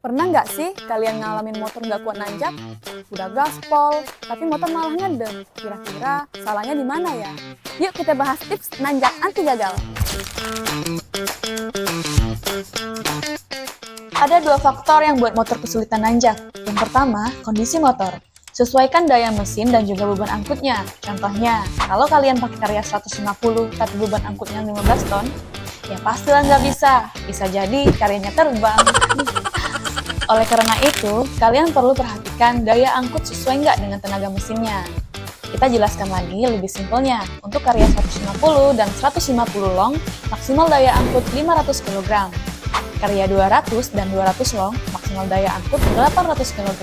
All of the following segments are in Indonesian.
Pernah nggak sih kalian ngalamin motor nggak kuat nanjak? Udah gaspol, tapi motor malah ngedem. Kira-kira salahnya di mana ya? Yuk kita bahas tips nanjak anti gagal. Ada dua faktor yang buat motor kesulitan nanjak. Yang pertama, kondisi motor. Sesuaikan daya mesin dan juga beban angkutnya. Contohnya, kalau kalian pakai karya 150 tapi beban angkutnya 15 ton, ya pastilah nggak bisa. Bisa jadi karyanya terbang. Oleh karena itu, kalian perlu perhatikan daya angkut sesuai nggak dengan tenaga mesinnya. Kita jelaskan lagi lebih simpelnya. Untuk karya 150 dan 150 long, maksimal daya angkut 500 kg. Karya 200 dan 200 long, maksimal daya angkut 800 kg.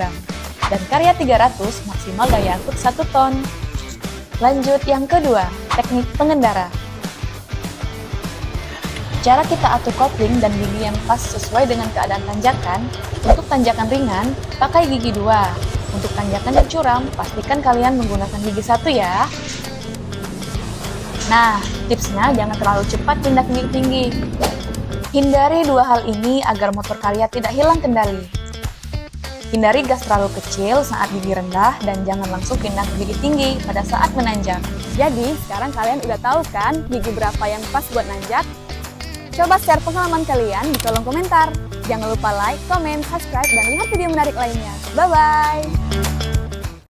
Dan karya 300, maksimal daya angkut 1 ton. Lanjut yang kedua, teknik pengendara. Cara kita atur kopling dan gigi yang pas sesuai dengan keadaan tanjakan. Untuk tanjakan ringan, pakai gigi 2. Untuk tanjakan yang curam, pastikan kalian menggunakan gigi 1 ya. Nah, tipsnya jangan terlalu cepat pindah ke gigi tinggi. Hindari dua hal ini agar motor kalian tidak hilang kendali. Hindari gas terlalu kecil saat gigi rendah dan jangan langsung pindah ke gigi tinggi pada saat menanjak. Jadi, sekarang kalian udah tahu kan gigi berapa yang pas buat nanjak? Coba share pengalaman kalian di kolom komentar. Jangan lupa like, comment, subscribe, dan lihat video menarik lainnya. Bye-bye!